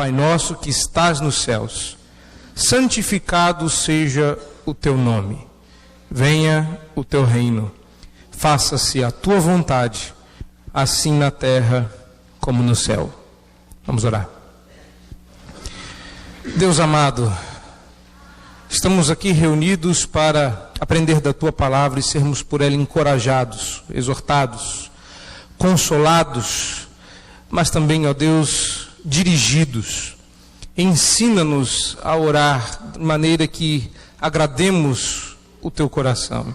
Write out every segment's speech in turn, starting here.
Pai nosso que estás nos céus, santificado seja o teu nome. Venha o teu reino. Faça-se a tua vontade, assim na terra como no céu. Vamos orar. Deus amado, estamos aqui reunidos para aprender da tua palavra e sermos por ela encorajados, exortados, consolados, mas também, ó Deus, dirigidos. Ensina-nos a orar de maneira que agrademos o teu coração.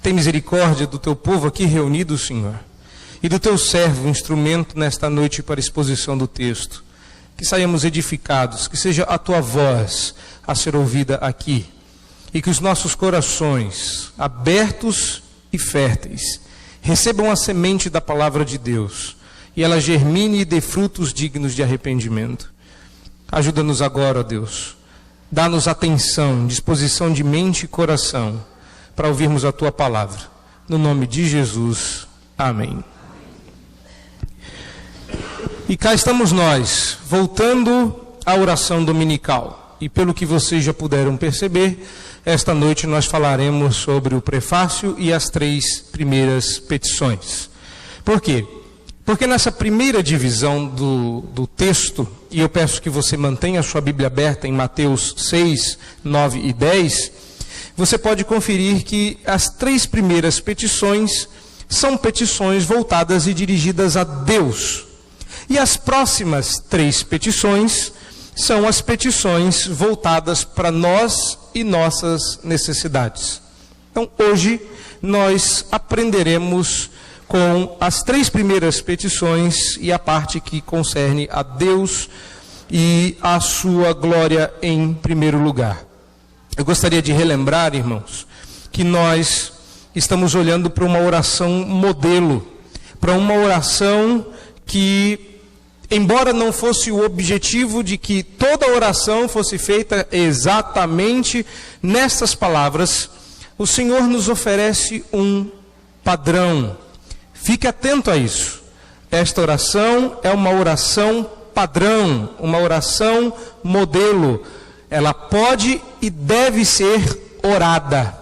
Tem misericórdia do teu povo aqui reunido, Senhor, e do teu servo, instrumento nesta noite para a exposição do texto. Que saiamos edificados, que seja a tua voz a ser ouvida aqui, e que os nossos corações, abertos e férteis, recebam a semente da palavra de Deus, e ela germine e dê frutos dignos de arrependimento. Ajuda-nos agora, ó Deus. Dá-nos atenção, disposição de mente e coração para ouvirmos a tua palavra. No nome de Jesus. Amém. E cá estamos nós, voltando à oração dominical. E pelo que vocês já puderam perceber, esta noite nós falaremos sobre o prefácio e as 3 primeiras petições. Por quê? Porque nessa primeira divisão do texto, e eu peço que você mantenha a sua Bíblia aberta em Mateus 6, 9 e 10, você pode conferir que as 3 primeiras petições são petições voltadas e dirigidas a Deus. E as próximas 3 petições são as petições voltadas para nós e nossas necessidades. Então, hoje, nós aprenderemos com as 3 primeiras petições e a parte que concerne a Deus e a sua glória em primeiro lugar. Eu gostaria de relembrar, irmãos, que nós estamos olhando para uma oração modelo, para uma oração que, embora não fosse o objetivo de que toda oração fosse feita exatamente nestas palavras, o Senhor nos oferece um padrão. Fique atento a isso. Esta oração é uma oração padrão, uma oração modelo. Ela pode e deve ser orada.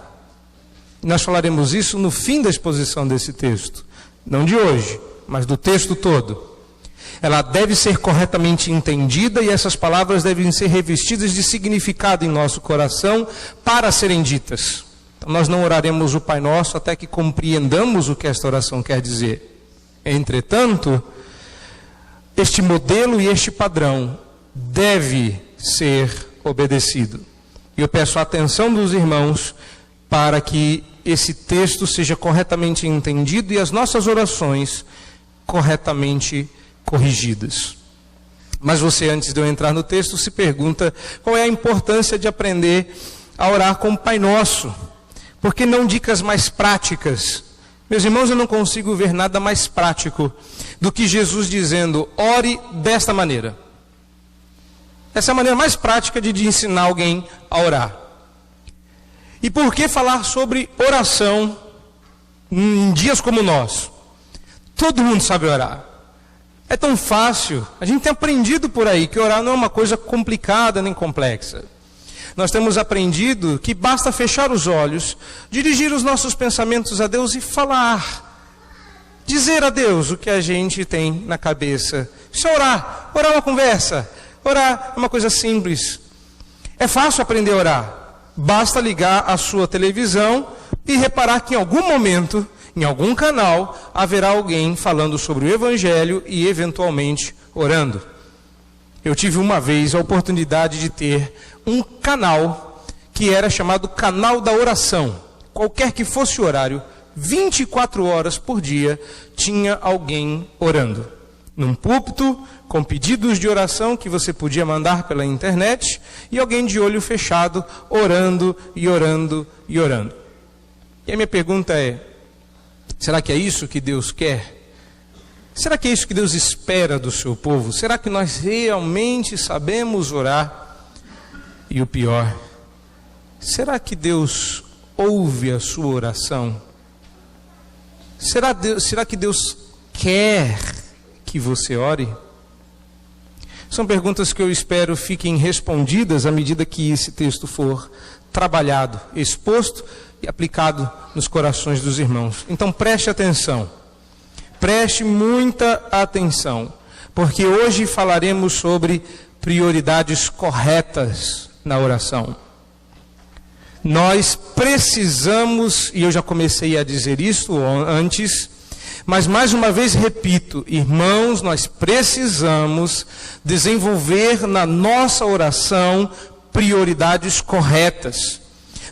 Nós falaremos isso no fim da exposição desse texto. Não de hoje, mas do texto todo. Ela deve ser corretamente entendida e essas palavras devem ser revestidas de significado em nosso coração para serem ditas. Então, nós não oraremos o Pai Nosso até que compreendamos o que esta oração quer dizer. Entretanto, este modelo e este padrão deve ser obedecido. E eu peço a atenção dos irmãos para que esse texto seja corretamente entendido e as nossas orações corretamente corrigidas. Mas você, antes de eu entrar no texto, se pergunta qual é a importância de aprender a orar com o Pai Nosso. Por que não dicas mais práticas? Meus irmãos, eu não consigo ver nada mais prático do que Jesus dizendo, ore desta maneira. Essa é a maneira mais prática de ensinar alguém a orar. E por que falar sobre oração em dias como o nosso? Todo mundo sabe orar. É tão fácil. A gente tem aprendido por aí que orar não é uma coisa complicada nem complexa. Nós temos aprendido que basta fechar os olhos, dirigir os nossos pensamentos a Deus e falar. Dizer a Deus o que a gente tem na cabeça. Isso é orar. Orar é uma conversa. Orar é uma coisa simples. É fácil aprender a orar. Basta ligar a sua televisão e reparar que em algum momento, em algum canal, haverá alguém falando sobre o Evangelho e eventualmente orando. Eu tive uma vez a oportunidade de ter um canal que era chamado Canal da Oração. Qualquer que fosse o horário, 24 horas por dia, tinha alguém orando. Num púlpito, com pedidos de oração que você podia mandar pela internet, e alguém de olho fechado, orando e orando e orando. E a minha pergunta é, será que é isso que Deus quer? Será que é isso que Deus espera do seu povo? Será que nós realmente sabemos orar? E o pior, será que Deus ouve a sua oração? Será que Deus quer que você ore? São perguntas que eu espero fiquem respondidas à medida que esse texto for trabalhado, exposto e aplicado nos corações dos irmãos. Então preste atenção, preste muita atenção, porque hoje falaremos sobre prioridades corretas na oração. Nós precisamos, e eu já comecei a dizer isso antes, mas mais uma vez repito, irmãos, nós precisamos desenvolver na nossa oração prioridades corretas.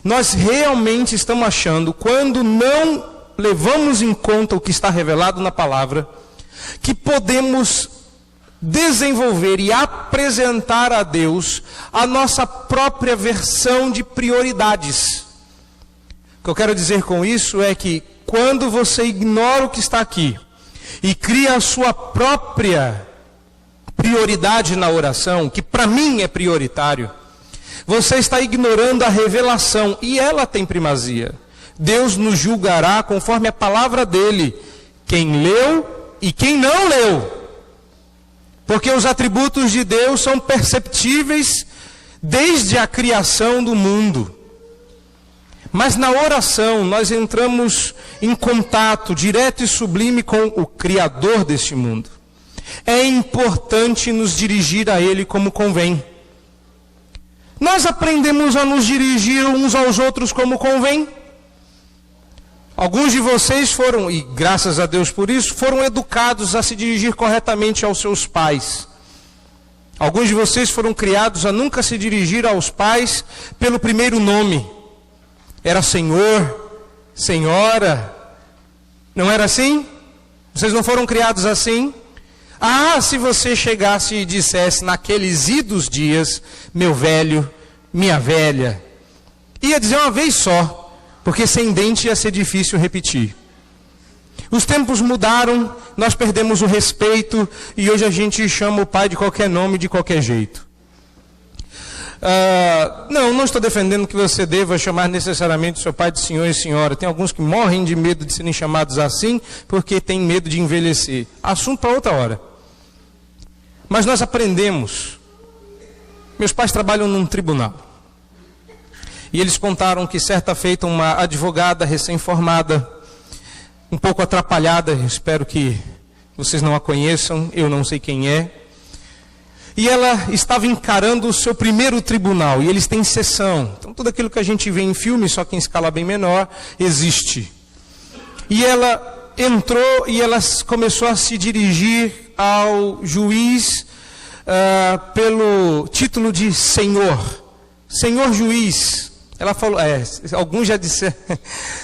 Nós realmente estamos achando, quando não levamos em conta o que está revelado na palavra, que podemos desenvolver e apresentar a Deus a nossa própria versão de prioridades. O que eu quero dizer com isso é que quando você ignora o que está aqui e cria a sua própria prioridade na oração, que para mim é prioritário, você está ignorando a revelação, e ela tem primazia. Deus nos julgará conforme a palavra dele, quem leu e quem não leu. Porque os atributos de Deus são perceptíveis desde a criação do mundo. Mas na oração nós entramos em contato direto e sublime com o Criador deste mundo. É importante nos dirigir a Ele como convém. Nós aprendemos a nos dirigir uns aos outros como convém. Alguns de vocês foram, e graças a Deus por isso, foram educados a se dirigir corretamente aos seus pais. Alguns de vocês foram criados a nunca se dirigir aos pais pelo primeiro nome. Era Senhor, Senhora. Não era assim? Vocês não foram criados assim? Ah, se você chegasse e dissesse naqueles idos dias, meu velho, minha velha, ia dizer uma vez só, porque sem dente ia ser difícil repetir. Os tempos mudaram, nós perdemos o respeito, e hoje a gente chama o pai de qualquer nome, de qualquer jeito. Não estou defendendo que você deva chamar necessariamente seu pai de senhor e senhora. Tem alguns que morrem de medo de serem chamados assim, porque têm medo de envelhecer. Assunto para outra hora. Mas nós aprendemos. Meus pais trabalham num tribunal. E eles contaram que certa feita uma advogada recém-formada, um pouco atrapalhada, espero que vocês não a conheçam, eu não sei quem é. E ela estava encarando o seu primeiro tribunal, e eles têm sessão. Então tudo aquilo que a gente vê em filme, só que em escala bem menor, existe. E ela entrou e ela começou a se dirigir ao juiz pelo título de Senhor. Senhor juiz. Ela falou, alguns já disseram,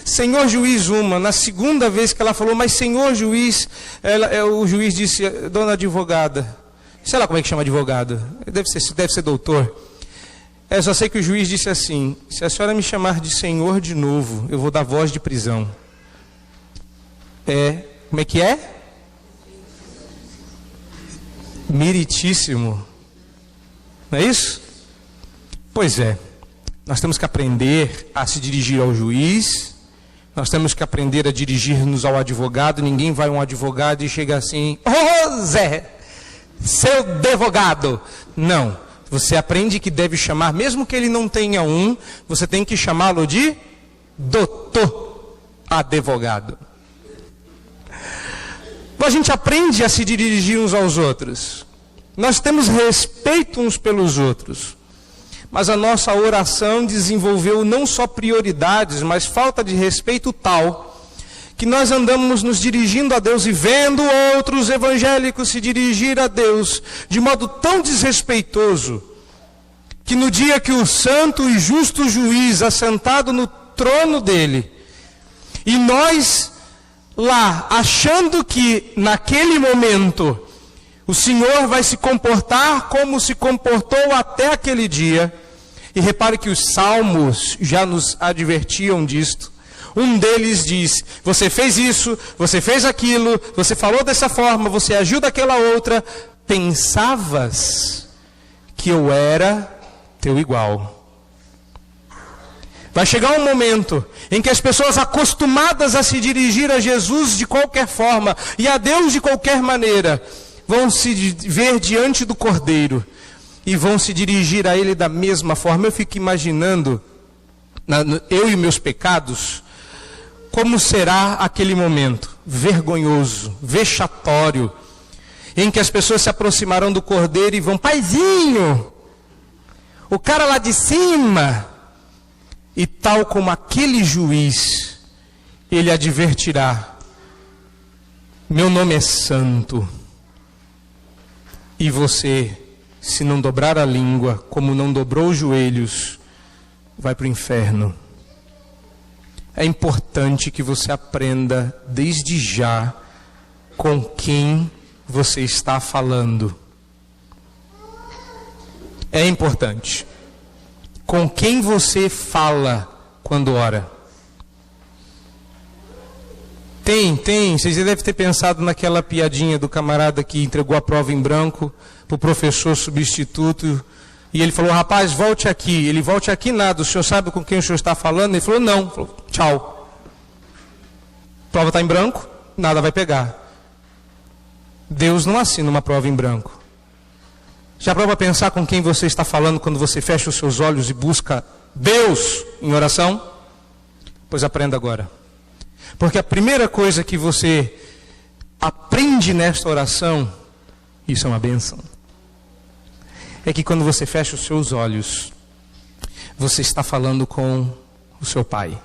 Senhor juiz uma. Na segunda vez que ela falou, mas Senhor juiz, o juiz disse, dona advogada, sei lá como é que chama advogado, deve ser doutor. Eu só sei que o juiz disse assim, se a senhora me chamar de Senhor de novo, eu vou dar voz de prisão. Como é que é? Meritíssimo. Não é isso? Pois é. Nós temos que aprender a se dirigir ao juiz, nós temos que aprender a dirigir-nos ao advogado. Ninguém vai a um advogado e chega assim, ô Zé, seu advogado. Não, você aprende que deve chamar, mesmo que ele não tenha um, você tem que chamá-lo de doutor advogado. A gente aprende a se dirigir uns aos outros. Nós temos respeito uns pelos outros. Mas a nossa oração desenvolveu não só prioridades, mas falta de respeito tal, que nós andamos nos dirigindo a Deus e vendo outros evangélicos se dirigir a Deus de modo tão desrespeitoso, que no dia que o santo e justo juiz assentado no trono dele, e nós lá achando que naquele momento o Senhor vai se comportar como se comportou até aquele dia. E repare que os salmos já nos advertiam disto. Um deles diz, você fez isso, você fez aquilo, você falou dessa forma, você agiu daquela outra. Pensavas que eu era teu igual. Vai chegar um momento em que as pessoas acostumadas a se dirigir a Jesus de qualquer forma e a Deus de qualquer maneira, vão se ver diante do Cordeiro e vão se dirigir a Ele da mesma forma. Eu fico imaginando, eu e meus pecados, como será aquele momento vergonhoso, vexatório, em que as pessoas se aproximarão do Cordeiro e vão: paizinho, o cara lá de cima. E tal como aquele juiz, ele advertirá: meu nome é santo. E você, se não dobrar a língua, como não dobrou os joelhos, vai para o inferno. É importante que você aprenda desde já com quem você está falando. É importante. Com quem você fala quando ora. Vocês devem ter pensado naquela piadinha do camarada que entregou a prova em branco para o professor substituto. E ele falou: rapaz, volte aqui. Ele: volte aqui nada, o senhor sabe com quem o senhor está falando? Ele falou: não. Ele falou: tchau. A prova está em branco, nada vai pegar. Deus não assina uma prova em branco. Já parou para pensar com quem você está falando quando você fecha os seus olhos e busca Deus em oração? Pois aprenda agora. Porque a primeira coisa que você aprende nesta oração, isso é uma bênção, é que quando você fecha os seus olhos, você está falando com o seu Pai.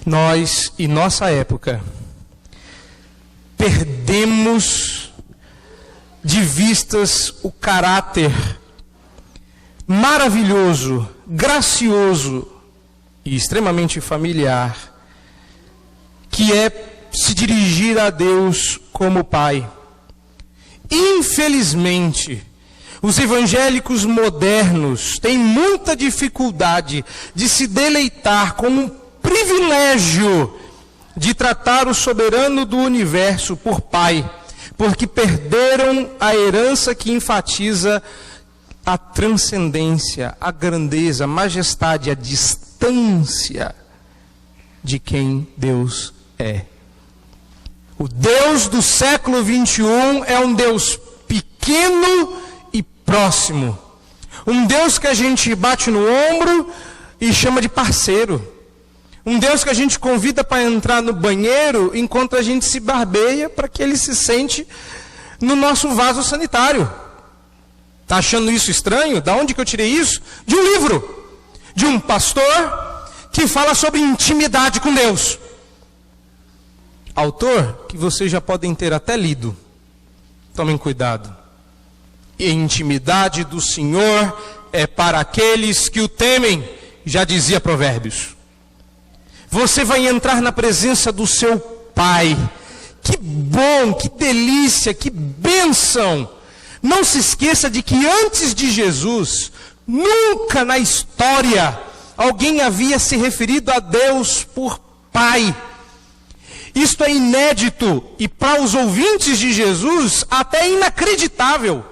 Nós, em nossa época, perdemos de vistas o caráter maravilhoso, gracioso e extremamente familiar, que é se dirigir a Deus como Pai. Infelizmente, os evangélicos modernos têm muita dificuldade de se deleitar com um privilégio de tratar o soberano do universo por Pai, porque perderam a herança que enfatiza a transcendência, a grandeza, a majestade, a distância de quem Deus é. O Deus do século 21 é um Deus pequeno e próximo. Um Deus que a gente bate no ombro e chama de parceiro. Um Deus que a gente convida para entrar no banheiro enquanto a gente se barbeia, para que Ele se sente no nosso vaso sanitário. Está achando isso estranho? Da onde que eu tirei isso? De um livro, de um pastor que fala sobre intimidade com Deus. Autor que vocês já podem ter até lido. Tomem cuidado. E a intimidade do Senhor é para aqueles que o temem, já dizia Provérbios. Você vai entrar na presença do seu Pai. Que bom, que delícia, que bênção. Não se esqueça de que antes de Jesus, nunca na história, alguém havia se referido a Deus por Pai. Isto é inédito e para os ouvintes de Jesus até inacreditável.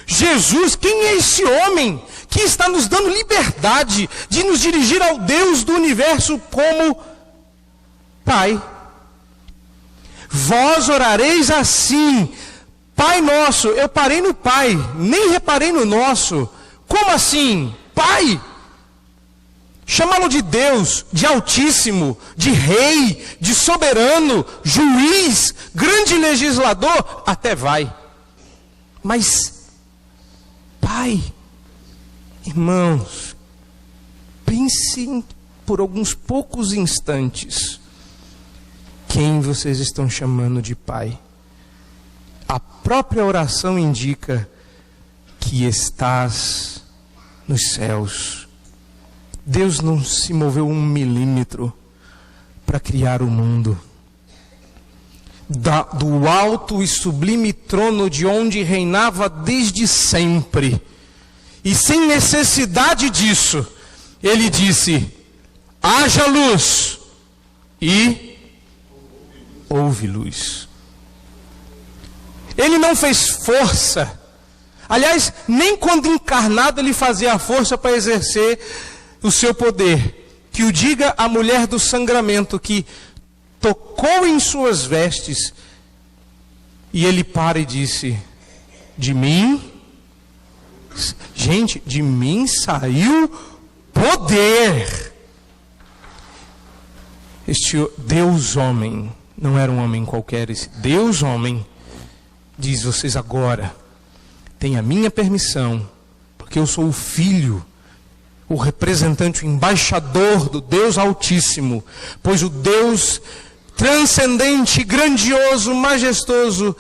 Jesus, quem é esse homem que está nos dando liberdade de nos dirigir ao Deus do universo como Pai? Vós orareis assim: Pai nosso. Eu parei no Pai, nem reparei no nosso. Como assim? Pai? Chamá-lo de Deus, de Altíssimo, de Rei, de Soberano, Juiz, grande legislador, até vai. Mas Pai, irmãos, pensem por alguns poucos instantes quem vocês estão chamando de Pai. A própria oração indica que estás nos céus. Deus não se moveu 1 milímetro para criar o mundo. Do alto e sublime trono de onde reinava desde sempre, e sem necessidade disso, Ele disse: haja luz, e houve luz. Ele não fez força. Aliás, nem quando encarnado Ele fazia a força para exercer o seu poder. Que o diga a mulher do sangramento, que tocou em suas vestes E ele para e disse: de mim? Gente, de mim saiu poder. Este Deus homem, não era um homem qualquer, esse Deus homem, diz: vocês agora têm a minha permissão, porque eu sou o filho, o representante, o embaixador do Deus Altíssimo, pois o Deus transcendente, grandioso, majestoso,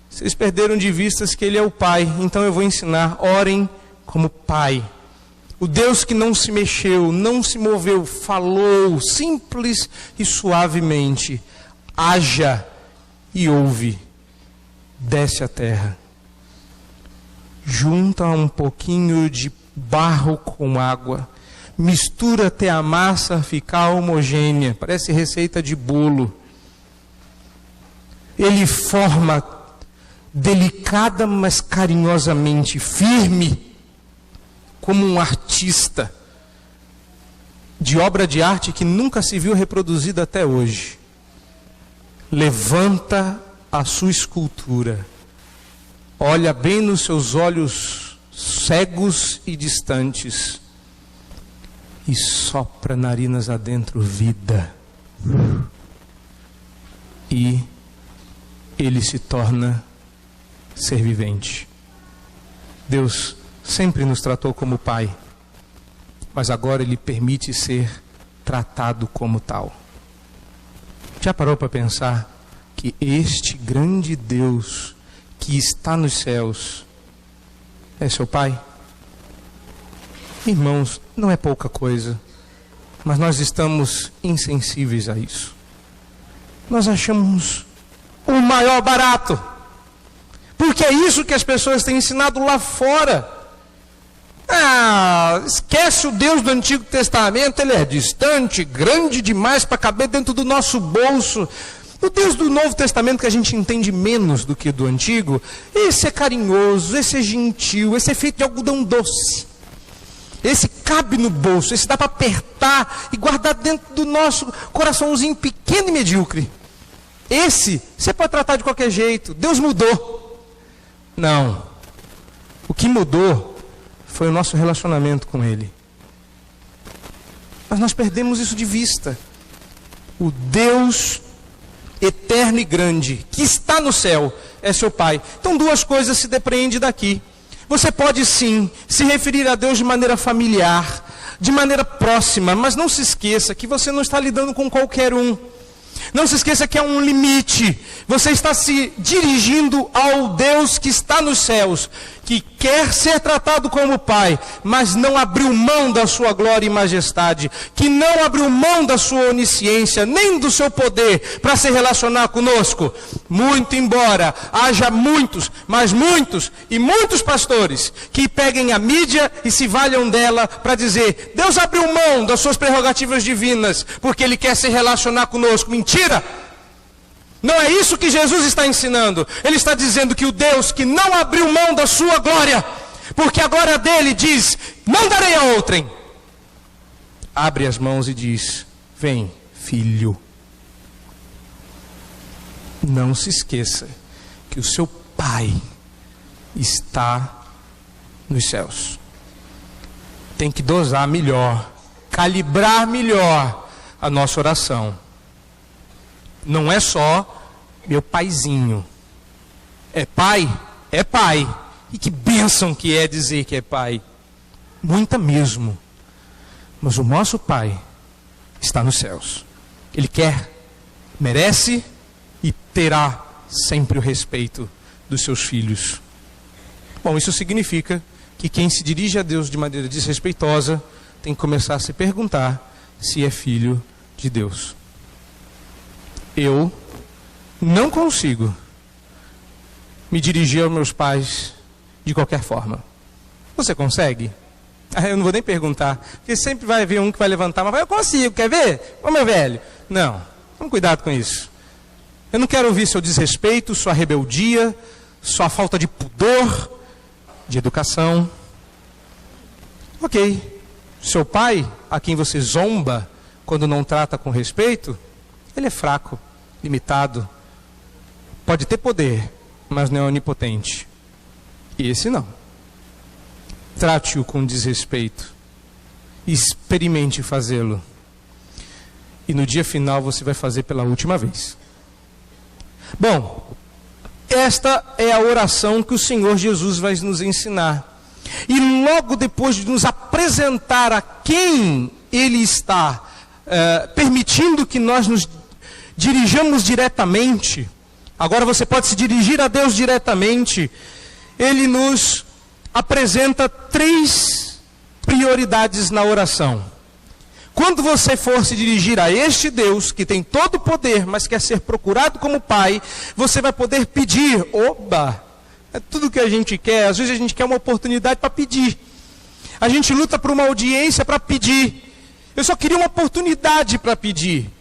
vocês perderam de vista que Ele é o Pai. Então eu vou ensinar: orem como Pai. O Deus que não se mexeu, não se moveu, falou simples e suavemente: haja e ouve. Desce à terra, junta um pouquinho de barro com água, mistura até a massa ficar homogênea, parece receita de bolo. Ele forma delicada, mas carinhosamente, firme, como um artista de obra de arte que nunca se viu reproduzida até hoje. Levanta a sua escultura, olha bem nos seus olhos cegos e distantes e sopra narinas adentro vida. E ele se torna ser vivente. Deus sempre nos tratou como Pai, mas agora Ele permite ser tratado como tal. Já parou para pensar que este grande Deus que está nos céus é seu Pai? Irmãos, não é pouca coisa, mas nós estamos insensíveis a isso. Nós achamos o maior barato, porque é isso que as pessoas têm ensinado lá fora. Esquece o Deus do Antigo Testamento, ele é distante, grande demais para caber dentro do nosso bolso. O Deus do Novo Testamento, que a gente entende menos do que do Antigo, esse é carinhoso, esse é gentil, esse é feito de algodão doce. Esse cabe no bolso, esse dá para apertar e guardar dentro do nosso coraçãozinho pequeno e medíocre. Esse você pode tratar de qualquer jeito. Deus mudou. Não. O que mudou foi o nosso relacionamento com Ele. Mas nós perdemos isso de vista. O Deus eterno e grande, que está no céu, é seu Pai. Então duas coisas se depreendem daqui. Você pode sim se referir a Deus de maneira familiar, de maneira próxima, mas não se esqueça que você não está lidando com qualquer um. Não se esqueça que há um limite. Você está se dirigindo ao Deus que está nos céus, que quer ser tratado como Pai, mas não abriu mão da sua glória e majestade, que não abriu mão da sua onisciência, nem do seu poder para se relacionar conosco. Muito embora haja muitos, mas muitos e muitos pastores que peguem a mídia e se valham dela para dizer: Deus abriu mão das suas prerrogativas divinas porque Ele quer se relacionar conosco. Mentira! Não é isso que Jesus está ensinando. Ele está dizendo que o Deus que não abriu mão da sua glória, porque a glória dele diz: não darei a outrem, abre as mãos e diz: vem, filho. Não se esqueça que o seu Pai está nos céus. Tem que dosar melhor, calibrar melhor a nossa oração. Não é só meu paizinho. É pai? É pai. E que bênção que é dizer que é pai. Muita mesmo. Mas o nosso Pai está nos céus. Ele quer, merece e terá sempre o respeito dos seus filhos. Bom, isso significa que quem se dirige a Deus de maneira desrespeitosa tem que começar a se perguntar se é filho de Deus. Eu não consigo me dirigir aos meus pais de qualquer forma. Você consegue? Eu não vou nem perguntar, porque sempre vai haver um que vai levantar, mas eu consigo, quer ver? Ô meu velho. Não, tome cuidado com isso. Eu não quero ouvir seu desrespeito, sua rebeldia, sua falta de pudor, de educação. Ok, seu pai, a quem você zomba quando não trata com respeito, ele é fraco, limitado, Pode ter poder, mas não é onipotente. E esse não. Trate-o com desrespeito. Experimente fazê-lo. E no dia final você vai fazer pela última vez. Bom, esta é a oração que o Senhor Jesus vai nos ensinar. E logo depois de nos apresentar a quem Ele está permitindo que nós nos dirijamos diretamente, agora você pode se dirigir a Deus diretamente. Ele nos apresenta 3 prioridades na oração. Quando você for se dirigir a este Deus, que tem todo o poder, mas quer ser procurado como Pai, você vai poder pedir. Oba! É tudo que a gente quer. Às vezes a gente quer uma oportunidade para pedir. A gente luta por uma audiência para pedir. Eu só queria uma oportunidade para pedir.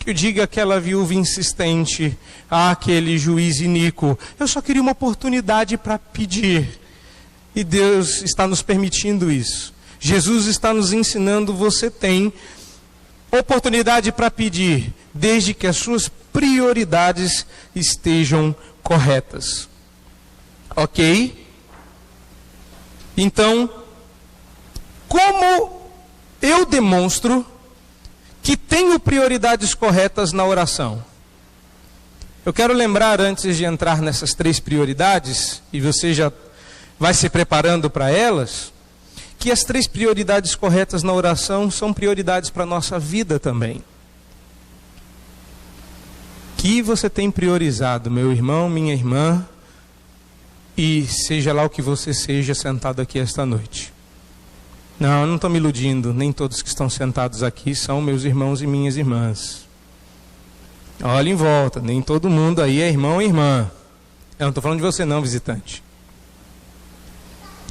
Que eu diga aquela viúva insistente, aquele juiz iníquo. Eu só queria uma oportunidade para pedir. E Deus está nos permitindo isso. Jesus está nos ensinando, você tem oportunidade para pedir, desde que as suas prioridades estejam corretas. Ok? Então, como eu demonstro que tenho prioridades corretas na oração? Eu quero lembrar, antes de entrar nessas 3 prioridades, e você já vai se preparando para elas, que as 3 prioridades corretas na oração são prioridades para a nossa vida também. Que você tem priorizado, meu irmão, minha irmã, e seja lá o que você seja sentado aqui esta noite. Não, eu não estou me iludindo, nem todos que estão sentados aqui são meus irmãos e minhas irmãs. Olha em volta, nem todo mundo aí é irmão e irmã. Eu não estou falando de você não, visitante.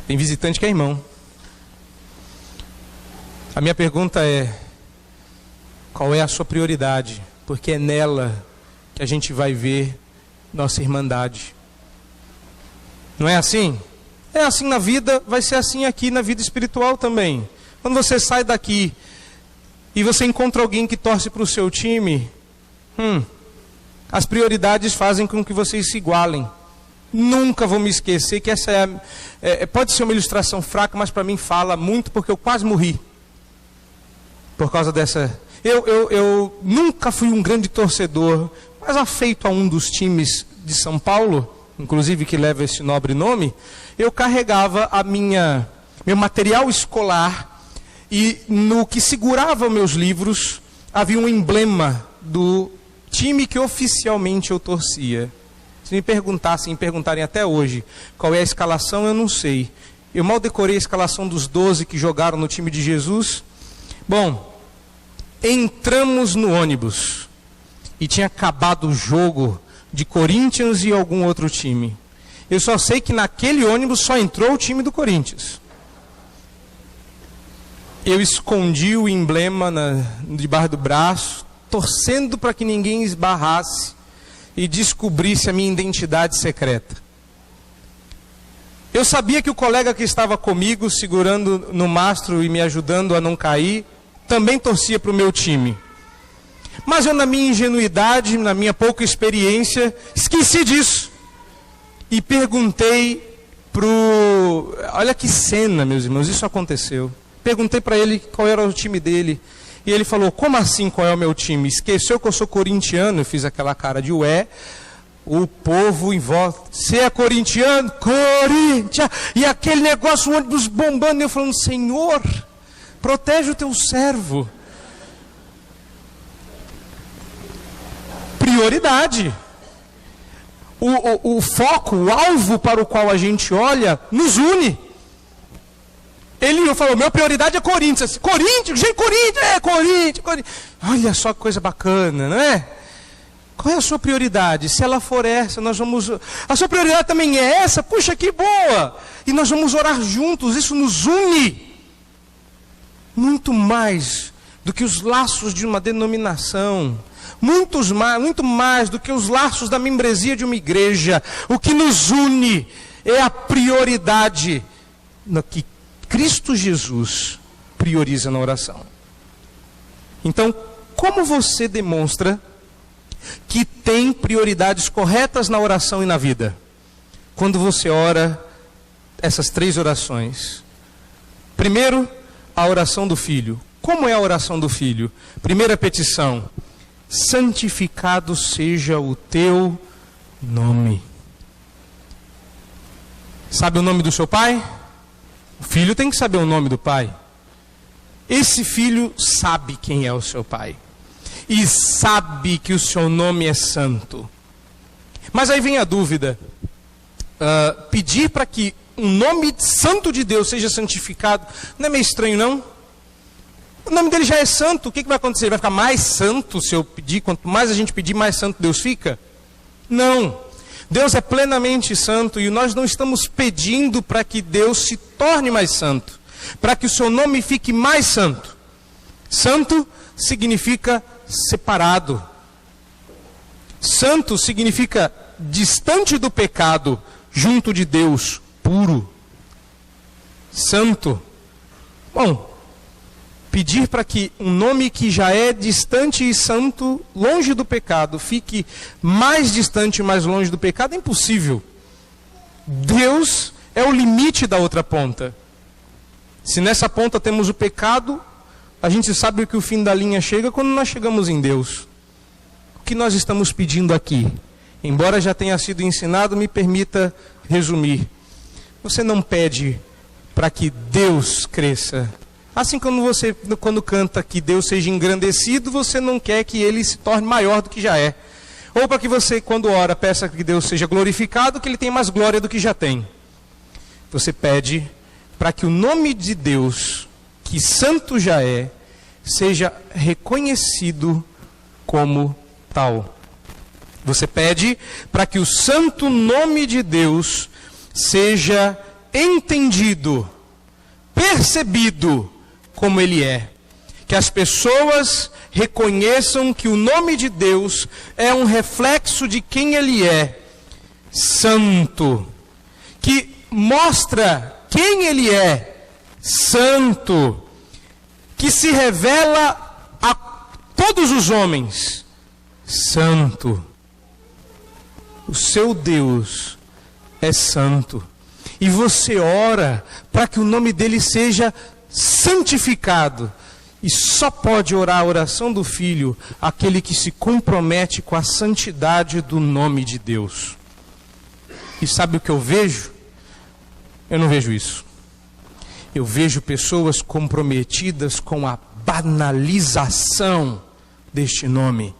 Tem visitante que é irmão. A minha pergunta é, qual é a sua prioridade? Porque é nela que a gente vai ver nossa irmandade. Não é assim? É assim na vida, vai ser assim aqui na vida espiritual também. Quando você sai daqui e você encontra alguém que torce para o seu time, as prioridades fazem com que vocês se igualem. Nunca vou me esquecer que essa pode ser uma ilustração fraca, mas para mim fala muito, porque eu quase morri. Por causa dessa... Eu nunca fui um grande torcedor, mas afeito a um dos times de São Paulo, inclusive que leva esse nobre nome, eu carregava meu material escolar e no que segurava meus livros havia um emblema do time que oficialmente eu torcia. Se me perguntarem até hoje qual é a escalação, eu não sei. Eu mal decorei a escalação dos 12 que jogaram no time de Jesus. Bom, entramos no ônibus e tinha acabado o jogo de Corinthians e algum outro time. Eu só sei que naquele ônibus só entrou o time do Corinthians. Eu escondi o emblema debaixo do braço, torcendo para que ninguém esbarrasse e descobrisse a minha identidade secreta. Eu sabia que o colega que estava comigo, segurando no mastro e me ajudando a não cair, também torcia para o meu time. Mas eu, na minha ingenuidade, na minha pouca experiência, esqueci disso. E perguntei olha que cena, meus irmãos, isso aconteceu. Perguntei para ele qual era o time dele. E ele falou, como assim qual é o meu time? Esqueceu que eu sou corintiano? Eu fiz aquela cara de ué. O povo em volta, você é corintiano? Corinthians! E aquele negócio, o ônibus bombando. E eu falando, Senhor, protege o teu servo. Prioridade. O foco, o alvo para o qual a gente olha, nos une. Ele falou, minha prioridade é Corinthians. Corinthians, gente, Corinthians. Olha só que coisa bacana, não é? Qual é a sua prioridade? Se ela for essa, nós vamos... A sua prioridade também é essa? Puxa, que boa! E nós vamos orar juntos, isso nos une. Muito mais do que os laços de uma denominação. Muito mais do que os laços da membresia de uma igreja. O que nos une é a prioridade no que Cristo Jesus prioriza na oração. Então, como você demonstra que tem prioridades corretas na oração e na vida. Quando você ora essas 3 orações. Primeiro, a oração do filho. Como é a oração do filho? Primeira petição: santificado seja o teu nome. Sabe o nome do seu pai? O filho tem que saber o nome do pai. Esse filho sabe quem é o seu pai. E sabe que o seu nome é santo. Mas aí vem a dúvida. Pedir para que o nome santo de Deus seja santificado, não é meio estranho, não? O nome dele já é santo. O que vai acontecer? Ele vai ficar mais santo se eu pedir? Quanto mais a gente pedir, mais santo Deus fica? Não. Deus é plenamente santo e nós não estamos pedindo para que Deus se torne mais santo, para que o seu nome fique mais santo. Santo significa separado. Santo significa distante do pecado, junto de Deus, puro. Santo. Bom, pedir para que um nome que já é distante e santo, longe do pecado, fique mais distante e mais longe do pecado é impossível. Deus é o limite da outra ponta. Se nessa ponta temos o pecado, a gente sabe que o fim da linha chega quando nós chegamos em Deus. O que nós estamos pedindo aqui? Embora já tenha sido ensinado, me permita resumir. Você não pede para que Deus cresça. Assim como você, quando canta que Deus seja engrandecido, você não quer que Ele se torne maior do que já é. Ou para que você, quando ora, peça que Deus seja glorificado, que Ele tenha mais glória do que já tem. Você pede para que o nome de Deus, que santo já é, seja reconhecido como tal. Você pede para que o santo nome de Deus seja entendido, percebido como Ele é. Que as pessoas reconheçam que o nome de Deus é um reflexo de quem Ele é, santo. Que mostra quem Ele é, santo. Que se revela a todos os homens, santo. O seu Deus é santo. E você ora para que o nome dele seja santificado. E só pode orar a oração do Filho aquele que se compromete com a santidade do nome de Deus. E sabe o que eu vejo? Eu não vejo isso. Eu vejo pessoas comprometidas com a banalização deste nome.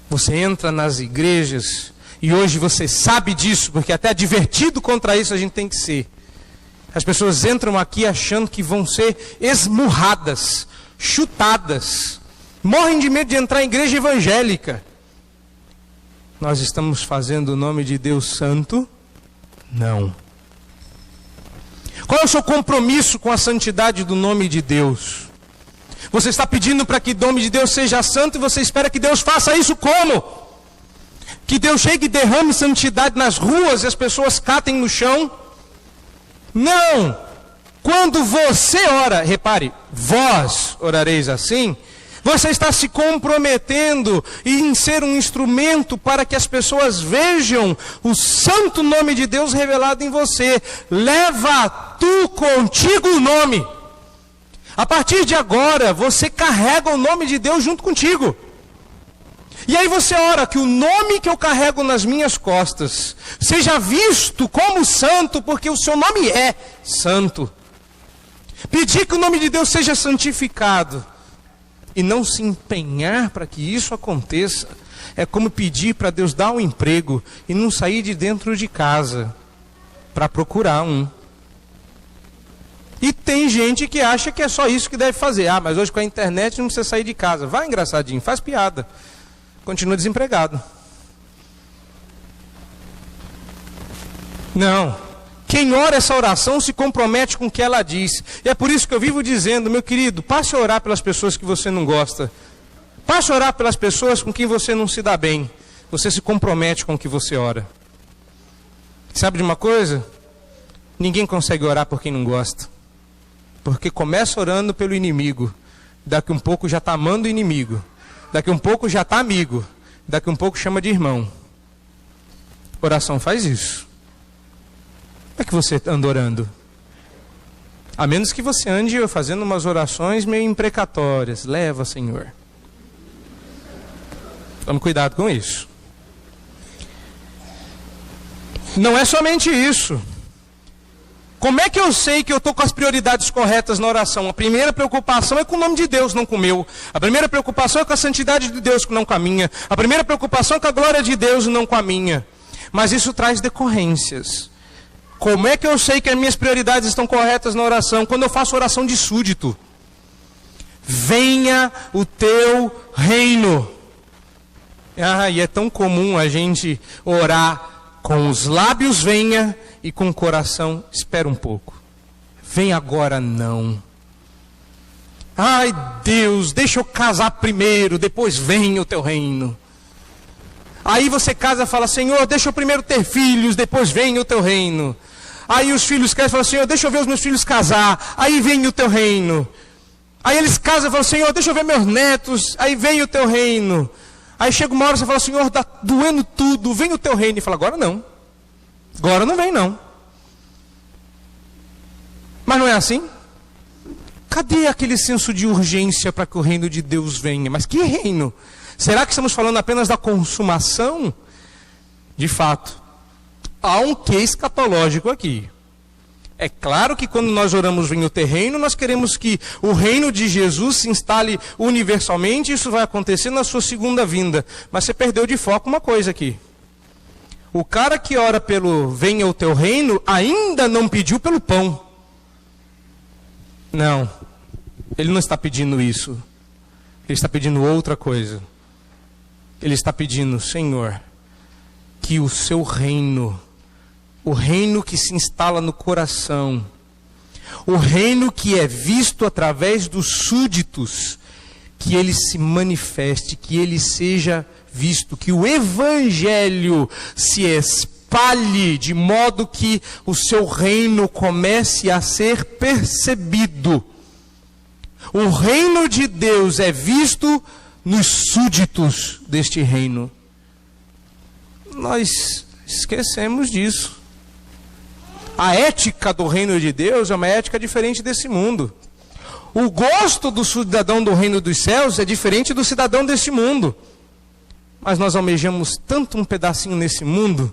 Você entra nas igrejas, e hoje você sabe disso, porque até divertido contra isso a gente tem que ser. As pessoas entram aqui achando que vão ser esmurradas, chutadas. Morrem de medo de entrar em igreja evangélica. Nós estamos fazendo o nome de Deus santo? Não. Qual é o seu compromisso com a santidade do nome de Deus? Você está pedindo para que o nome de Deus seja santo e você espera que Deus faça isso como? Que Deus chegue e derrame santidade nas ruas e as pessoas catem no chão? Não! Quando você ora, repare, vós orareis assim, você está se comprometendo em ser um instrumento para que as pessoas vejam o santo nome de Deus revelado em você. Leva tu contigo o nome. A partir de agora, você carrega o nome de Deus junto contigo. E aí você ora que o nome que eu carrego nas minhas costas seja visto como santo, porque o seu nome é santo. Pedir que o nome de Deus seja santificado e não se empenhar para que isso aconteça é como pedir para Deus dar um emprego e não sair de dentro de casa para procurar um. E tem gente que acha que é só isso que deve fazer. Ah, mas hoje com a internet não precisa sair de casa. Vai, engraçadinho, faz piada. Continua desempregado. Não. Quem ora essa oração se compromete com o que ela diz. E é por isso que eu vivo dizendo, meu querido, passe a orar pelas pessoas que você não gosta. Passe a orar pelas pessoas com quem você não se dá bem. Você se compromete com o que você ora. Sabe de uma coisa? Ninguém consegue orar por quem não gosta. Porque começa orando pelo inimigo. Daqui um pouco já está amando o inimigo. Daqui um pouco já está amigo. Daqui um pouco chama de irmão. Oração faz isso. Como é que você anda orando? A menos que você ande fazendo umas orações meio imprecatórias. Leva, Senhor. Tome cuidado com isso. Não é somente isso. Como é que eu sei que eu estou com as prioridades corretas na oração? A primeira preocupação é com o nome de Deus, não com o meu. A primeira preocupação é com a santidade de Deus, não com a minha. A primeira preocupação é com a glória de Deus, não com a minha. Mas isso traz decorrências. Como é que eu sei que as minhas prioridades estão corretas na oração? Quando eu faço oração de súdito. Venha o teu reino. E é tão comum a gente orar com os lábios venha e com o coração espera um pouco. Vem agora não. Ai Deus, deixa eu casar primeiro, depois vem o teu reino. Aí você casa e fala, Senhor, deixa eu primeiro ter filhos, depois vem o teu reino. Aí os filhos crescem e falam, Senhor, deixa eu ver os meus filhos casar, aí vem o teu reino. Aí eles casam e falam, Senhor, deixa eu ver meus netos, aí vem o teu reino. Aí chega uma hora e você fala, Senhor, está doendo tudo, vem o teu reino. E fala, agora não. Agora não vem não. Mas não é assim? Cadê aquele senso de urgência para que o reino de Deus venha? Mas que reino? Será que estamos falando apenas da consumação? De fato, há um quê escatológico aqui. É claro que quando nós oramos venha o teu reino, nós queremos que o reino de Jesus se instale universalmente, isso vai acontecer na sua segunda vinda. Mas você perdeu de foco uma coisa aqui. O cara que ora pelo venha o teu reino, ainda não pediu pelo pão. Não, ele não está pedindo isso. Ele está pedindo outra coisa. Ele está pedindo, Senhor, que o seu reino, o reino que se instala no coração, o reino que é visto através dos súditos, que ele se manifeste, que ele seja visto, que o evangelho se espalhe de modo que o seu reino comece a ser percebido. O reino de Deus é visto nos súditos deste reino. Nós esquecemos disso. A ética do reino de Deus é uma ética diferente desse mundo. O gosto do cidadão do reino dos céus é diferente do cidadão deste mundo. Mas nós almejamos tanto um pedacinho nesse mundo,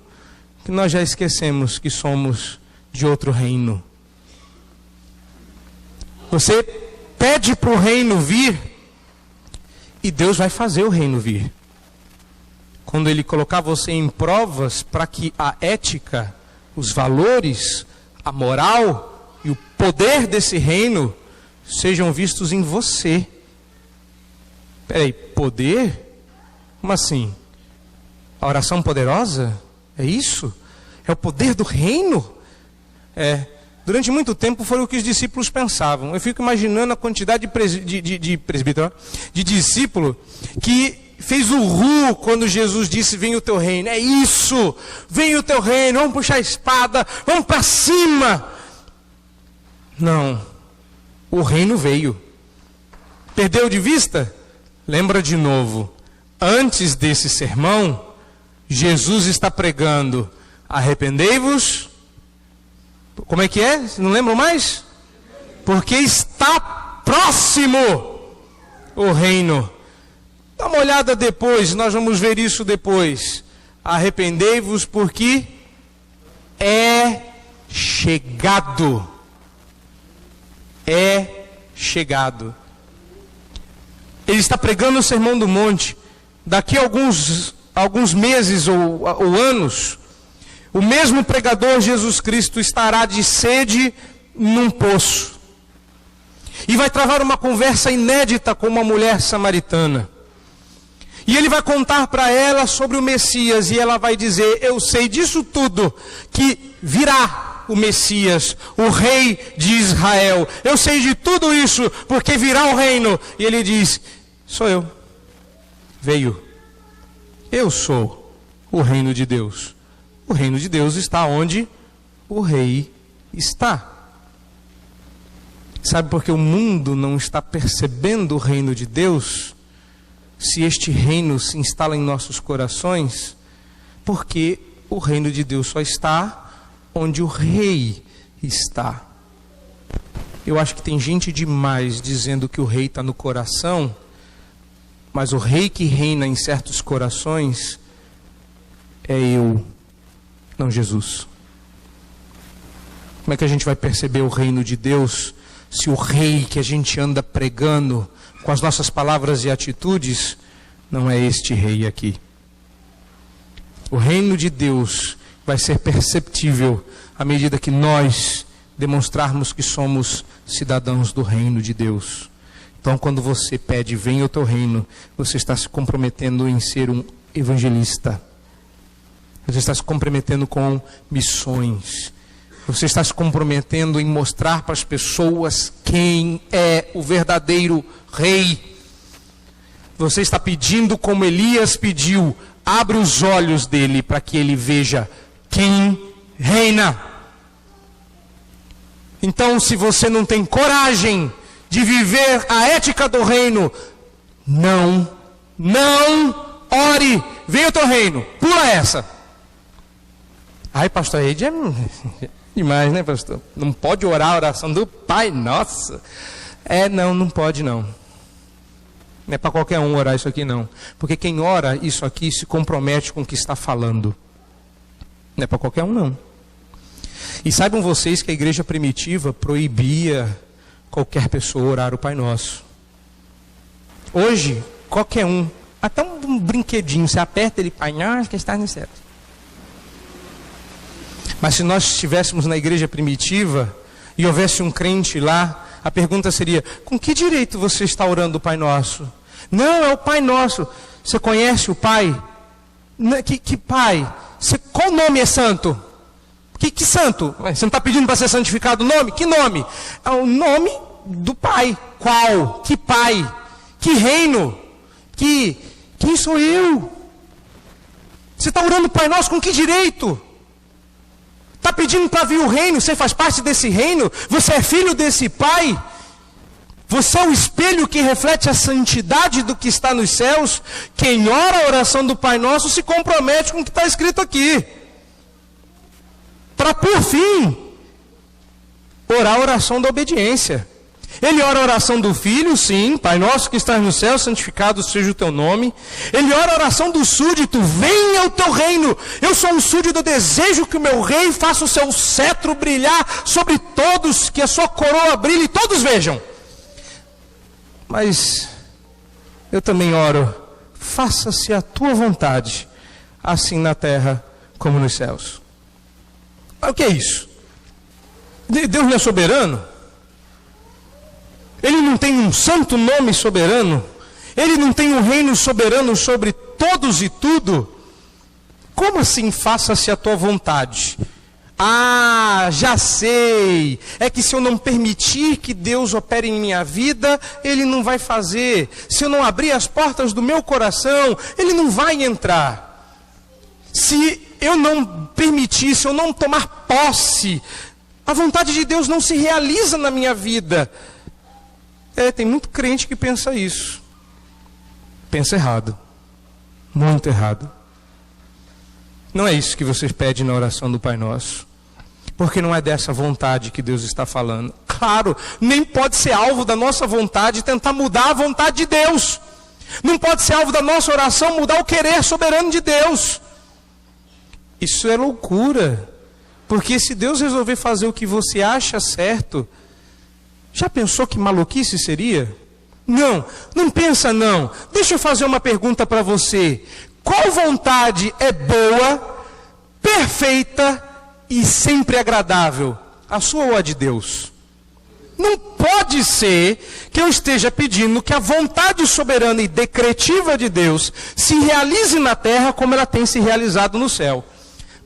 que nós já esquecemos que somos de outro reino. Você pede para o reino vir, e Deus vai fazer o reino vir. Quando Ele colocar você em provas para que a ética, os valores, a moral e o poder desse reino sejam vistos em você. Peraí, poder? Como assim? A oração poderosa? É isso? É o poder do reino? Durante muito tempo foi o que os discípulos pensavam. Eu fico imaginando a quantidade de discípulo que fez o quando Jesus disse, vem o teu reino. É isso, vem o teu reino, vamos puxar a espada, vamos para cima. Não, o reino veio. Perdeu de vista? Lembra de novo. Antes desse sermão, Jesus está pregando, arrependei-vos. Como é que é? Não lembram mais? Porque está próximo o reino. Dá uma olhada depois, nós vamos ver isso depois. Arrependei-vos porque é chegado. É chegado. Ele está pregando o Sermão do Monte. Daqui a alguns meses ou anos, o mesmo pregador Jesus Cristo estará de sede num poço. E vai travar uma conversa inédita com uma mulher samaritana. E ele vai contar para ela sobre o Messias. E ela vai dizer, eu sei disso tudo, que virá o Messias, o rei de Israel. Eu sei de tudo isso, porque virá o reino. E ele diz, sou eu. Veio. Eu sou o reino de Deus. O reino de Deus está onde o rei está. Sabe por que o mundo não está percebendo o reino de Deus? se este reino se instala em nossos corações, porque o reino de Deus só está onde o rei está. Eu acho que tem gente demais dizendo que o rei está no coração, mas o rei que reina em certos corações é eu, não Jesus. Como é que a gente vai perceber o reino de Deus se o rei que a gente anda pregando com as nossas palavras e atitudes não é este rei aqui? O reino de Deus vai ser perceptível à medida que nós demonstrarmos que somos cidadãos do reino de Deus. Então, quando você pede, venha o teu reino, você está se comprometendo em ser um evangelista. Você está se comprometendo com missões. Você está se comprometendo em mostrar para as pessoas quem é o verdadeiro rei. Você está pedindo como Elias pediu, abre os olhos dele para que ele veja quem reina. Então, se você não tem coragem de viver a ética do reino, não ore, venha o teu reino, pula essa. Ai, pastor, aí é demais, né, pastor? Não pode orar a oração do Pai Nosso. Não pode não. Não é para qualquer um orar isso aqui não. Porque quem ora isso aqui se compromete com o que está falando. Não é para qualquer um não. E saibam vocês que a igreja primitiva proibia qualquer pessoa orar o Pai Nosso. Hoje, qualquer um, até um brinquedinho, você aperta ele, Pai Nosso que está no céu. Mas se nós estivéssemos na igreja primitiva e houvesse um crente lá, a pergunta seria: com que direito você está orando o Pai Nosso? Não, é o Pai Nosso. Você conhece o Pai? Que Pai? Qual nome é santo? Que santo? Você não está pedindo para ser santificado o nome? Que nome? É o nome do Pai. Qual? Que Pai? Que reino? Quem sou eu? Você está orando o Pai Nosso com que direito? Está pedindo para vir o reino? Você faz parte desse reino? Você é filho desse Pai? Você é o espelho que reflete a santidade do que está nos céus? Quem ora a oração do Pai Nosso se compromete com o que está escrito aqui. Para, por fim, orar a oração da obediência. Ele ora a oração do Filho, sim, Pai Nosso que estás no céu, santificado seja o teu nome. Ele ora a oração do súdito, venha o teu reino. Eu sou um súdito, eu desejo que o meu rei faça o seu cetro brilhar sobre todos, que a sua coroa brilhe e todos vejam. Mas eu também oro, faça-se a tua vontade, assim na terra como nos céus. Mas o que é isso? Deus não é soberano? Ele não tem um santo nome soberano? Ele não tem um reino soberano sobre todos e tudo? Como assim, faça-se a tua vontade? Ah, já sei. É que se eu não permitir que Deus opere em minha vida, Ele não vai fazer. Se eu não abrir as portas do meu coração, Ele não vai entrar. Se eu não permitir, se eu não tomar posse, a vontade de Deus não se realiza na minha vida. Tem muito crente que pensa isso. Pensa errado. Muito errado. Não é isso que vocês pedem na oração do Pai Nosso. Porque não é dessa vontade que Deus está falando. Claro, nem pode ser alvo da nossa vontade tentar mudar a vontade de Deus. Não pode ser alvo da nossa oração mudar o querer soberano de Deus. Isso é loucura. Porque se Deus resolver fazer o que você acha certo, já pensou que maluquice seria? Não pensa não. Deixa eu fazer uma pergunta para você. Qual vontade é boa, perfeita e sempre agradável? A sua ou a de Deus? Não pode ser que eu esteja pedindo que a vontade soberana e decretiva de Deus se realize na terra como ela tem se realizado no céu.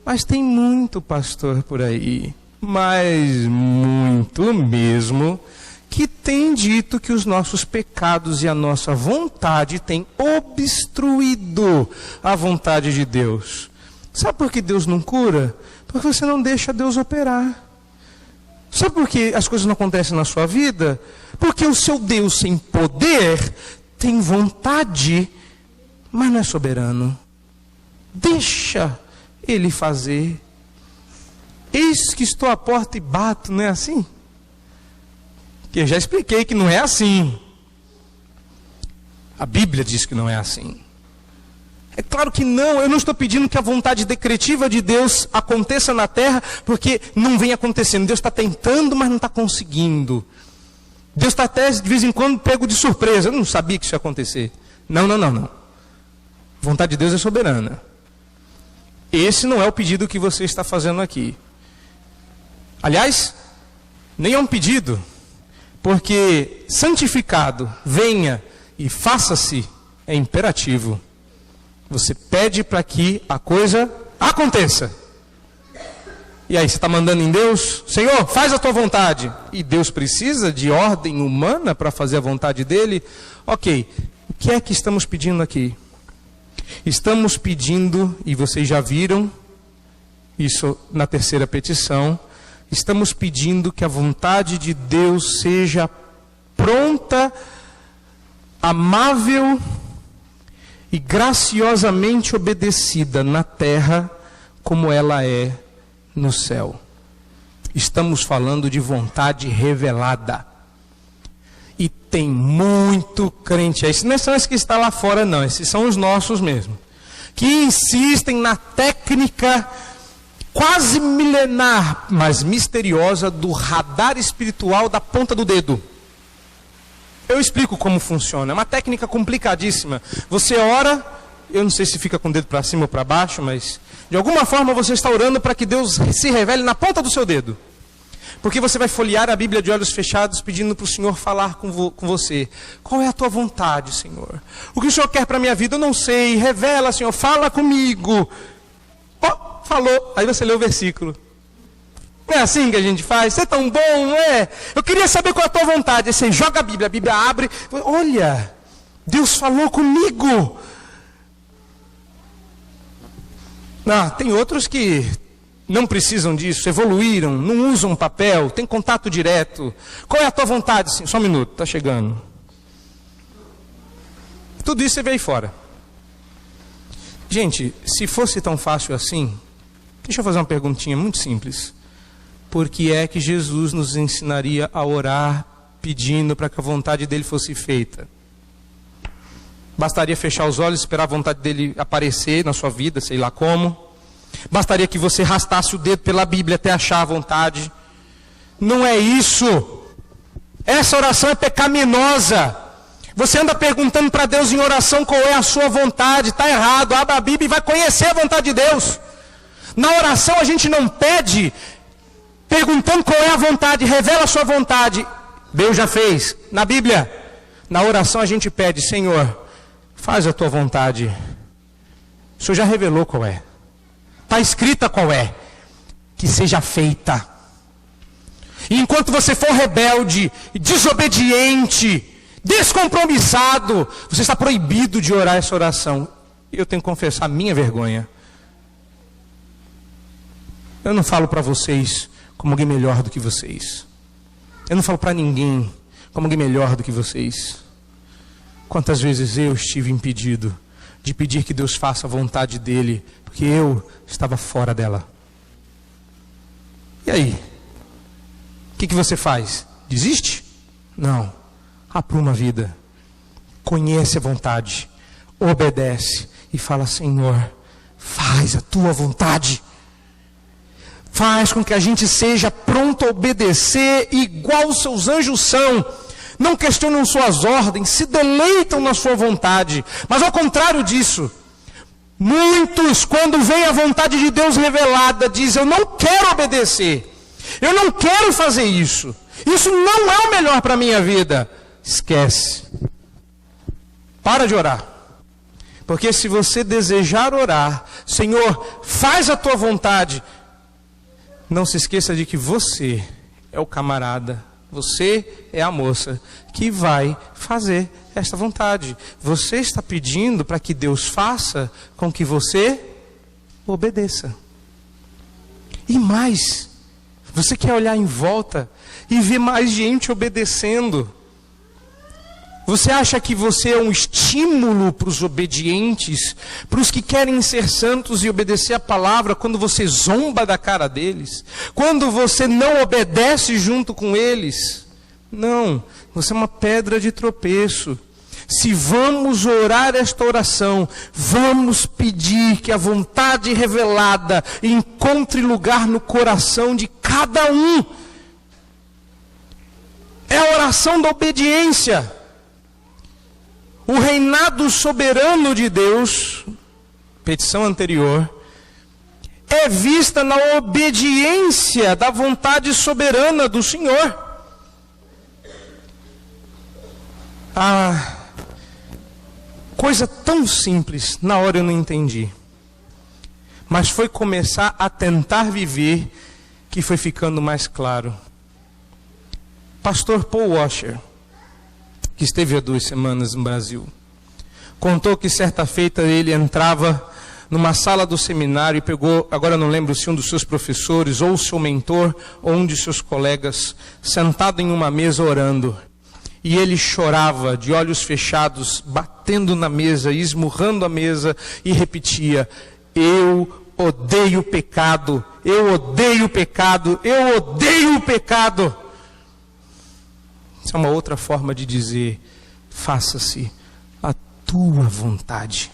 Mas tem muito pastor por aí, mas muito mesmo, que tem dito que os nossos pecados e a nossa vontade têm obstruído a vontade de Deus. Sabe por que Deus não cura? Porque você não deixa Deus operar. Sabe por que as coisas não acontecem na sua vida? Porque o seu Deus sem poder tem vontade mas não é soberano. Deixa Ele fazer. Eis que estou à porta e bato, não é assim? Que eu já expliquei que não é assim. A Bíblia diz que não é assim. É claro que não, eu não estou pedindo que a vontade decretiva de Deus aconteça na terra, porque não vem acontecendo. Deus está tentando, mas não está conseguindo. Deus está até de vez em quando pego de surpresa. Eu não sabia que isso ia acontecer. Não. A vontade de Deus é soberana. Esse não é o pedido que você está fazendo aqui. Aliás, nem é um pedido, porque santificado, venha e faça-se é imperativo. Você pede para que a coisa aconteça. E aí, você está mandando em Deus? Senhor, faz a tua vontade. E Deus precisa de ordem humana para fazer a vontade dele? Ok, o que é que estamos pedindo aqui? Estamos pedindo, e vocês já viram isso na terceira petição, estamos pedindo que a vontade de Deus seja pronta, amável e graciosamente obedecida na terra como ela é no céu. Estamos falando de vontade revelada. E tem muito crente, esses não são esses que estão lá fora não, esses são os nossos mesmo, que insistem na técnica quase milenar, mas misteriosa, do radar espiritual da ponta do dedo. Eu explico como funciona, é uma técnica complicadíssima. Você ora, eu não sei se fica com o dedo para cima ou para baixo, mas de alguma forma você está orando para que Deus se revele na ponta do seu dedo. Porque você vai folhear a Bíblia de olhos fechados, pedindo para o Senhor falar com você. Qual é a tua vontade, Senhor? O que o Senhor quer para a minha vida? Eu não sei. Revela, Senhor, fala comigo. Oh, falou. Aí você lê o versículo. Não é assim que a gente faz? Você é tão bom, não é? Eu queria saber qual é a tua vontade. Aí você joga a Bíblia abre. Olha, Deus falou comigo. Tem outros que não precisam disso, evoluíram, não usam papel, tem contato direto. Qual é a tua vontade? Sim, só um minuto, está chegando. Tudo isso você vê aí fora. Gente, se fosse tão fácil assim, deixa eu fazer uma perguntinha muito simples. Por que é que Jesus nos ensinaria a orar pedindo para que a vontade dele fosse feita? Bastaria fechar os olhos e esperar a vontade dele aparecer na sua vida, sei lá como. Bastaria que você arrastasse o dedo pela Bíblia até achar a vontade. Não é isso. Essa oração é pecaminosa. Você anda perguntando para Deus em oração qual é a sua vontade. Está errado. Abra a Bíblia e vai conhecer a vontade de Deus. Na oração a gente não pede perguntando qual é a vontade. Revela a sua vontade. Deus já fez. Na Bíblia. Na oração a gente pede: Senhor, faz a tua vontade. O Senhor já revelou qual é. Está escrita qual é. Que seja feita. E enquanto você for rebelde, desobediente, descompromissado, você está proibido de orar essa oração. Eu tenho que confessar a minha vergonha. Eu não falo para vocês como alguém melhor do que vocês. Eu não falo para ninguém como alguém melhor do que vocês. Quantas vezes eu estive impedido de pedir que Deus faça a vontade dele, porque eu estava fora dela. E aí? O que você faz? Desiste? Não. Apruma a vida. Conhece a vontade. Obedece. E fala: Senhor, faz a tua vontade. Faz com que a gente seja pronto a obedecer, igual os seus anjos são. Não questionam suas ordens, se deleitam na sua vontade. Mas ao contrário disso, muitos, quando vem a vontade de Deus revelada, dizem: eu não quero obedecer. Eu não quero fazer isso. Isso não é o melhor para a minha vida. Esquece. Para de orar. Porque se você desejar orar: Senhor, faz a tua vontade, não se esqueça de que você é o camarada, você é a moça que vai fazer esta vontade. Você está pedindo para que Deus faça com que você obedeça. E mais, você quer olhar em volta e ver mais gente obedecendo. Você acha que você é um estímulo para os obedientes, para os que querem ser santos e obedecer a palavra, quando você zomba da cara deles? Quando você não obedece junto com eles? Não, você é uma pedra de tropeço. Se vamos orar esta oração, vamos pedir que a vontade revelada encontre lugar no coração de cada um. É a oração da obediência. O reinado soberano de Deus, petição anterior, é vista na obediência da vontade soberana do Senhor. Coisa tão simples, na hora eu não entendi. Mas foi começar a tentar viver que foi ficando mais claro. Pastor Paul Washer, que esteve há 2 semanas no Brasil, contou que certa feita ele entrava numa sala do seminário e pegou, agora não lembro se um dos seus professores, ou o seu mentor, ou um de seus colegas, sentado em uma mesa orando. E ele chorava, de olhos fechados, batendo na mesa, esmurrando a mesa, e repetia: eu odeio o pecado, eu odeio o pecado, eu odeio o pecado. Isso é uma outra forma de dizer: faça-se a tua vontade.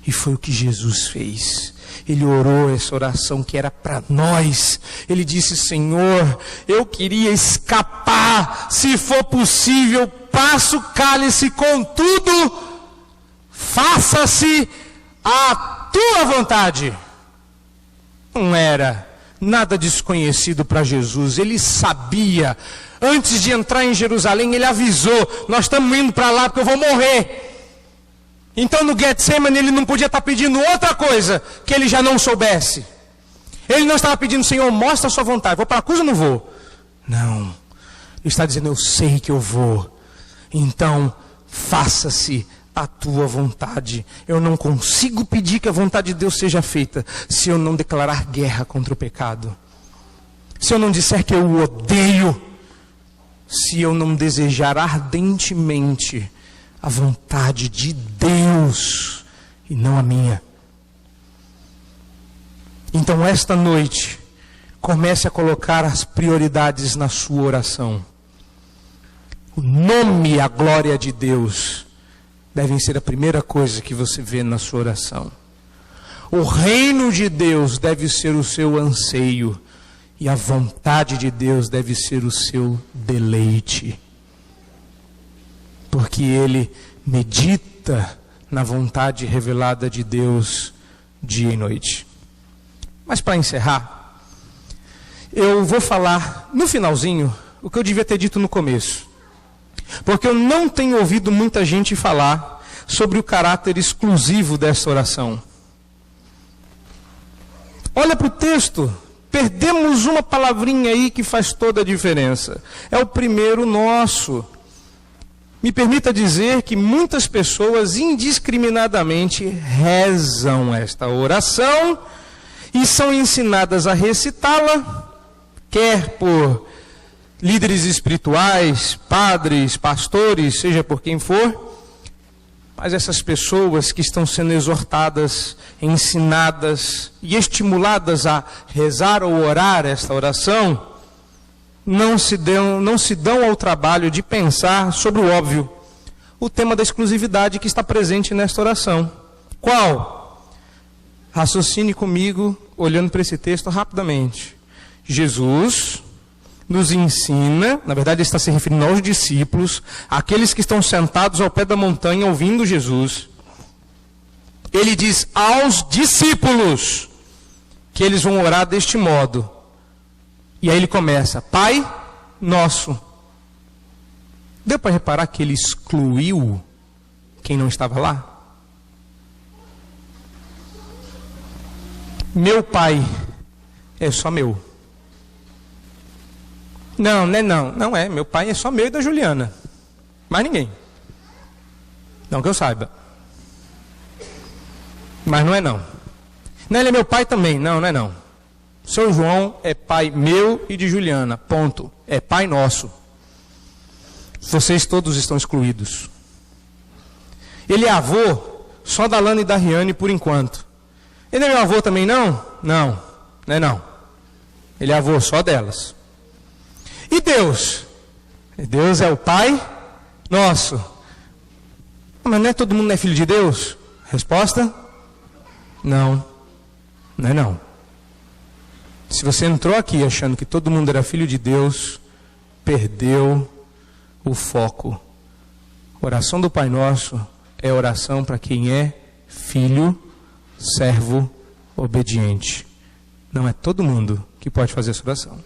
E foi o que Jesus fez. Ele orou essa oração que era para nós. Ele disse: Senhor, eu queria escapar, se for possível, passa o cálice, contudo, faça-se a tua vontade. Não era nada desconhecido para Jesus. Ele sabia. Antes de entrar em Jerusalém, ele avisou: nós estamos indo para lá porque eu vou morrer. Então no Getsemane ele não podia estar pedindo outra coisa que ele já não soubesse. Ele não estava pedindo: Senhor, mostra a sua vontade, vou para a cruz ou não vou? Não, ele está dizendo: eu sei que eu vou, então faça-se a tua vontade. Eu não consigo pedir que a vontade de Deus seja feita se eu não declarar guerra contra o pecado, se eu não disser que eu o odeio, se eu não desejar ardentemente a vontade de Deus e não a minha. Então esta noite, comece a colocar as prioridades na sua oração. O nome e a glória de Deus devem ser a primeira coisa que você vê na sua oração. O reino de Deus deve ser o seu anseio, e a vontade de Deus deve ser o seu deleite. Porque ele medita na vontade revelada de Deus dia e noite. Mas para encerrar, eu vou falar no finalzinho o que eu devia ter dito no começo. Porque eu não tenho ouvido muita gente falar sobre o caráter exclusivo dessa oração. Olha para o texto, perdemos uma palavrinha aí que faz toda a diferença. É o primeiro nosso. Me permita dizer que muitas pessoas indiscriminadamente rezam esta oração e são ensinadas a recitá-la, quer por líderes espirituais, padres, pastores, seja por quem for. Mas essas pessoas que estão sendo exortadas, ensinadas e estimuladas a rezar ou orar esta oração, não se dão ao trabalho de pensar sobre o óbvio, o tema da exclusividade que está presente nesta oração. Qual? Raciocine comigo, olhando para esse texto rapidamente. Jesus nos ensina, na verdade ele está se referindo aos discípulos, aqueles que estão sentados ao pé da montanha ouvindo Jesus. Ele diz aos discípulos que eles vão orar deste modo. E aí ele começa: Pai Nosso. Deu para reparar que ele excluiu quem não estava lá? Meu Pai é só meu. Não, não é. Meu Pai é só meu e da Juliana. Mais ninguém. Não que eu saiba. Mas não é não. Não, ele é meu pai também. Não é não. Seu João é pai meu e de Juliana, ponto. É pai nosso. Vocês todos estão excluídos. Ele é avô só da Lana e da Riane por enquanto. Ele é meu avô também não? Não, não é não. Ele é avô só delas. E Deus? Deus é o Pai nosso. Mas não é todo mundo é filho de Deus? Resposta? Não, não é não. Se você entrou aqui achando que todo mundo era filho de Deus, perdeu o foco. A oração do Pai Nosso é oração para quem é filho, servo, obediente. Não é todo mundo que pode fazer essa oração.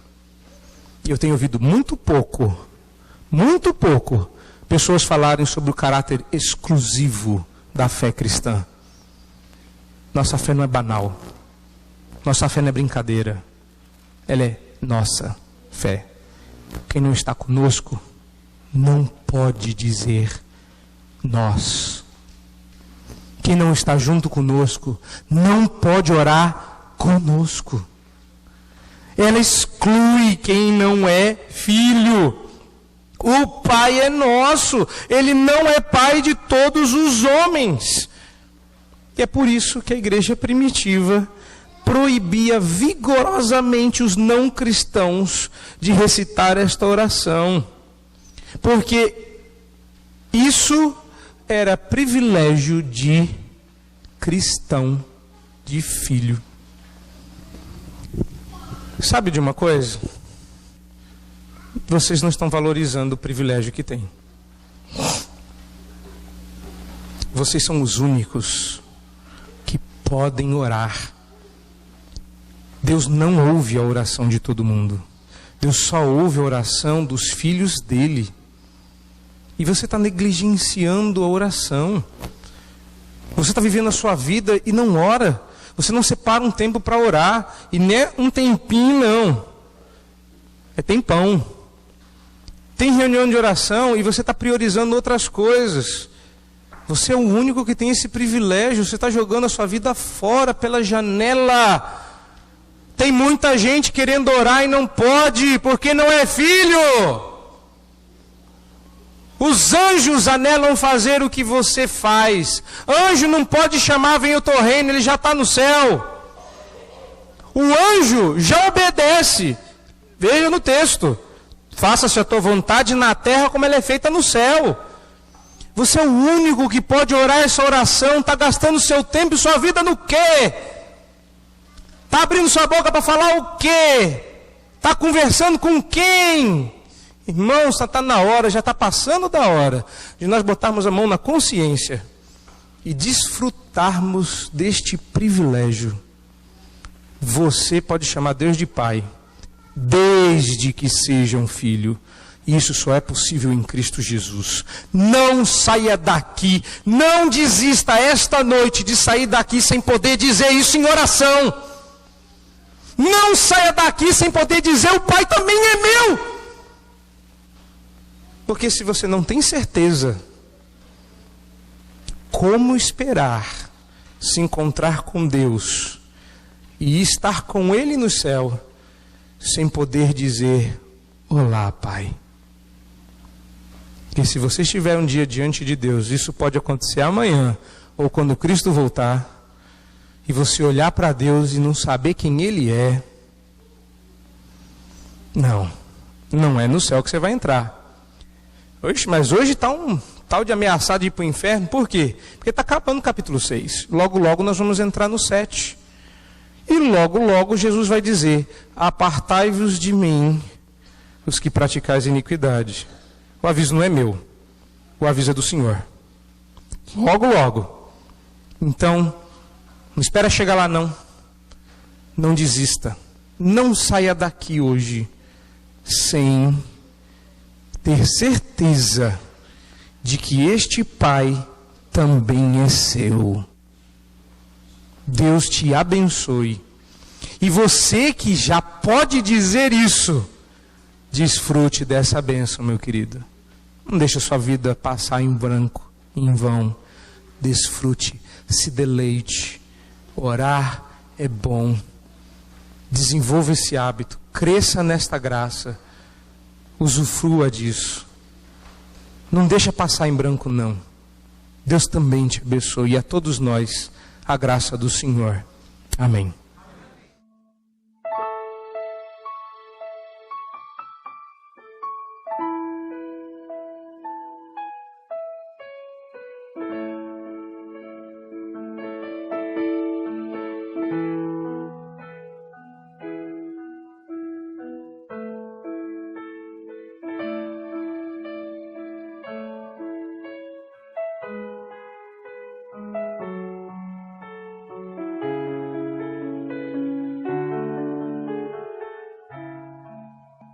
E eu tenho ouvido muito pouco, pessoas falarem sobre o caráter exclusivo da fé cristã. Nossa fé não é banal. Nossa fé não é brincadeira. Ela é nossa fé. Quem não está conosco não pode dizer nós. Quem não está junto conosco não pode orar conosco. Ela exclui quem não é filho. O Pai é nosso. Ele não é pai de todos os homens. E é por isso que a igreja primitiva proibia vigorosamente os não cristãos de recitar esta oração. Porque isso era privilégio de cristão, de filho. Sabe de uma coisa? Vocês não estão valorizando o privilégio que têm. Vocês são os únicos que podem orar. Deus não ouve a oração de todo mundo. Deus só ouve a oração dos filhos dele. E você está negligenciando a oração. Você está vivendo a sua vida e não ora. Você não separa um tempo para orar. E nem é um tempinho, não. É tempão. Tem reunião de oração e você está priorizando outras coisas. Você é o único que tem esse privilégio. Você está jogando a sua vida fora pela janela. Tem muita gente querendo orar e não pode, porque não é filho. Os anjos anelam fazer o que você faz. Anjo não pode chamar, vem o teu reino, ele já está no céu. O anjo já obedece. Veja no texto. Faça-se a tua vontade na terra como ela é feita no céu. Você é o único que pode orar essa oração. Está gastando seu tempo e sua vida no quê? Está abrindo sua boca para falar o quê? Está conversando com quem? Irmãos, está na hora, já está passando da hora de nós botarmos a mão na consciência e desfrutarmos deste privilégio. Você pode chamar Deus de Pai, desde que seja um filho. Isso só é possível em Cristo Jesus. Não saia daqui, não desista esta noite de sair daqui sem poder dizer isso em oração. Não saia daqui sem poder dizer: o Pai também é meu. Porque se você não tem certeza, como esperar se encontrar com Deus e estar com Ele no céu, sem poder dizer: olá, Pai? Porque se você estiver um dia diante de Deus, isso pode acontecer amanhã, ou quando Cristo voltar, e você olhar para Deus e não saber quem Ele é, não é no céu que você vai entrar. Mas hoje está um tal de ameaçado de ir para o inferno. Por quê? Porque está acabando o capítulo 6. Logo, logo nós vamos entrar no 7. E logo, logo Jesus vai dizer: apartai-vos de mim, os que praticais iniquidade. O aviso não é meu. O aviso é do Senhor. Logo, logo. Então, não espera chegar lá, não. Não desista. Não saia daqui hoje sem ter certeza de que este Pai também é seu. Deus te abençoe. E você que já pode dizer isso, desfrute dessa bênção, meu querido. Não deixe a sua vida passar em branco, em vão. Desfrute, se deleite. Orar é bom. Desenvolva esse hábito, cresça nesta graça. Usufrua disso. Não deixa passar em branco, não. Deus também te abençoe, e a todos nós, a graça do Senhor. Amém.